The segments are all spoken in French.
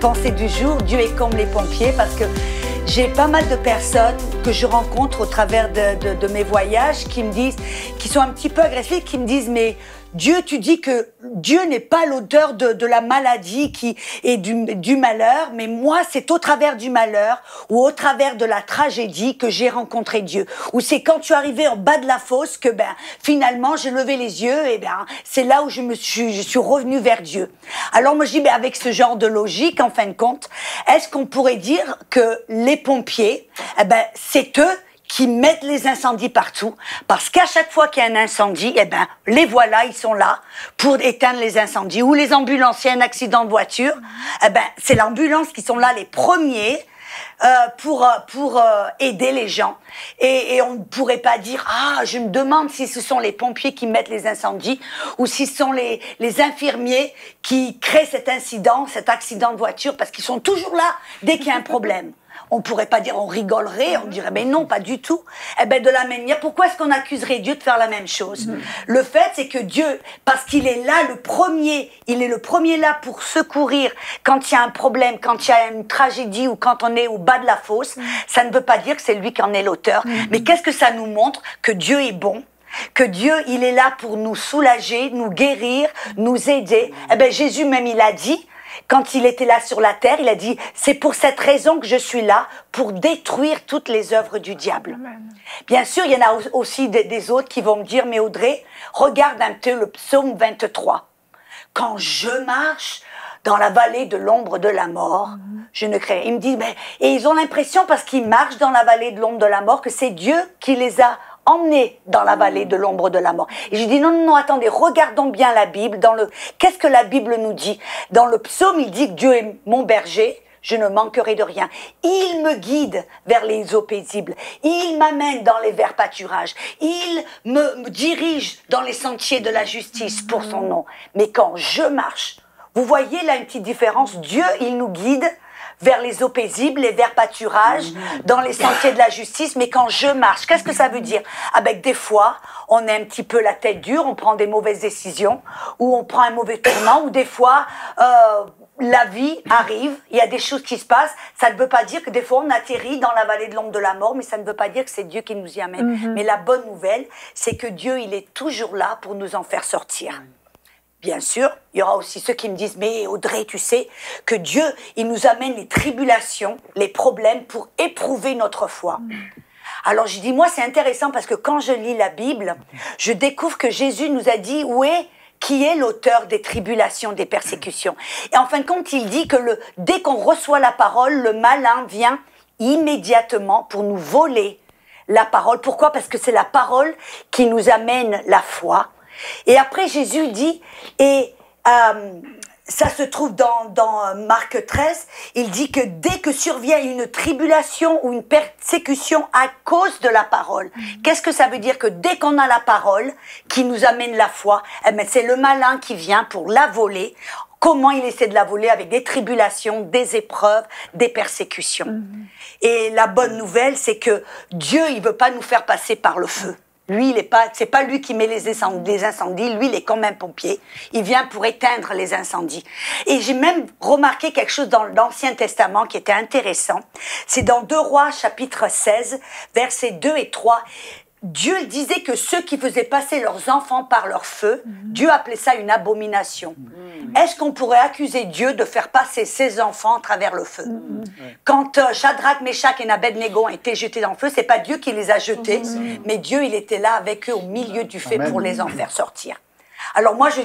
pensée du jour, Dieu est comme les pompiers, parce que j'ai pas mal de personnes que je rencontre au travers de mes voyages qui me disent, qui sont un petit peu agressives, qui me disent mais Dieu, tu dis que Dieu n'est pas l'auteur de la maladie et du malheur, mais moi, c'est au travers du malheur ou au travers de la tragédie que j'ai rencontré Dieu. Ou c'est quand tu es arrivé en bas de la fosse que finalement, j'ai levé les yeux et c'est là où je suis revenu vers Dieu. Alors moi, je dis, avec ce genre de logique, en fin de compte, est-ce qu'on pourrait dire que les pompiers, c'est eux qui mettent les incendies partout, parce qu'à chaque fois qu'il y a un incendie, les voilà, ils sont là pour éteindre les incendies. Ou les ambulances, il y a un accident de voiture, c'est l'ambulance qui sont là les premiers pour aider les gens. Et on ne pourrait pas dire, je me demande si ce sont les pompiers qui mettent les incendies, ou si ce sont les infirmiers qui créent cet incident, cet accident de voiture, parce qu'ils sont toujours là dès qu'il y a un problème. On pourrait pas dire, on rigolerait, on dirait, mais non, pas du tout. De la même manière, pourquoi est-ce qu'on accuserait Dieu de faire la même chose? Le fait, c'est que Dieu, parce qu'il est là le premier, il est le premier là pour secourir quand il y a un problème, quand il y a une tragédie ou quand on est au bas de la fosse, ça ne veut pas dire que c'est lui qui en est l'auteur. Mais qu'est-ce que ça nous montre? Que Dieu est bon. Que Dieu, il est là pour nous soulager, nous guérir, nous aider. Jésus même, il a dit, quand il était là sur la terre, il a dit, c'est pour cette raison que je suis là, pour détruire toutes les œuvres du diable. Amen. Bien sûr, il y en a aussi des autres qui vont me dire, mais Audrey, regarde un peu le psaume 23. Quand je marche dans la vallée de l'ombre de la mort, je ne crains. Il me dit, et ils ont l'impression, parce qu'ils marchent dans la vallée de l'ombre de la mort, que c'est Dieu qui les a emmenés dans la vallée de l'ombre de la mort. Et je dis non, attendez, regardons bien la Bible. Qu'est-ce que la Bible nous dit? Dans le psaume, il dit que Dieu est mon berger, je ne manquerai de rien. Il me guide vers les eaux paisibles. Il m'amène dans les verts pâturages. Il me dirige dans les sentiers de la justice pour son nom. Mais quand je marche, vous voyez là une petite différence. Dieu, il nous guide vers les eaux paisibles, les verts pâturages, dans les sentiers de la justice. Mais quand je marche, qu'est-ce que ça veut dire? Des fois, on est un petit peu la tête dure, on prend des mauvaises décisions, ou on prend un mauvais tournant, ou des fois, la vie arrive, il y a des choses qui se passent. Ça ne veut pas dire que des fois, on atterrit dans la vallée de l'ombre de la mort, mais ça ne veut pas dire que c'est Dieu qui nous y amène. Mais la bonne nouvelle, c'est que Dieu, il est toujours là pour nous en faire sortir. Bien sûr, il y aura aussi ceux qui me disent « Mais Audrey, tu sais que Dieu, il nous amène les tribulations, les problèmes pour éprouver notre foi. » Alors je dis, moi c'est intéressant parce que quand je lis la Bible, je découvre que Jésus nous a dit qui est l'auteur des tribulations, des persécutions. Et en fin de compte, il dit que dès qu'on reçoit la parole, le malin vient immédiatement pour nous voler la parole. Pourquoi? Parce que c'est la parole qui nous amène la foi. Et après, Jésus dit, ça se trouve dans Marc 13, il dit que dès que survient une tribulation ou une persécution à cause de la parole, qu'est-ce que ça veut dire? Que dès qu'on a la parole qui nous amène la foi, c'est le malin qui vient pour la voler. Comment il essaie de la voler? Avec des tribulations, des épreuves, des persécutions. Et la bonne nouvelle, c'est que Dieu, il veut pas nous faire passer par le feu. Lui, c'est pas lui qui met les incendies, lui, il est comme un pompier. Il vient pour éteindre les incendies. Et j'ai même remarqué quelque chose dans l'Ancien Testament qui était intéressant. C'est dans 2 Rois, chapitre 16, versets 2 et 3. Dieu disait que ceux qui faisaient passer leurs enfants par leur feu, Dieu appelait ça une abomination. Est-ce qu'on pourrait accuser Dieu de faire passer ses enfants à travers le feu? Quand Shadrach, Meshach et Abednego ont été jetés dans le feu, c'est pas Dieu qui les a jetés, mais Dieu, il était là avec eux au milieu du feu pour les en faire sortir. Alors moi, je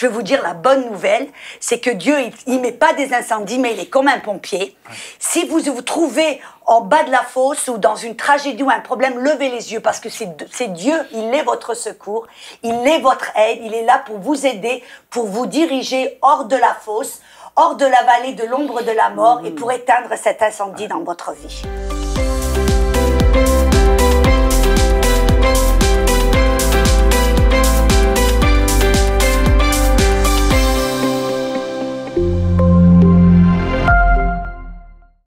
vais vous dire la bonne nouvelle, c'est que Dieu, il met pas des incendies, mais il est comme un pompier. Si vous vous trouvez en bas de la fosse ou dans une tragédie ou un problème, levez les yeux parce que c'est Dieu, il est votre secours, il est votre aide, il est là pour vous aider, pour vous diriger hors de la fosse, hors de la vallée de l'ombre de la mort et pour éteindre cet incendie dans votre vie.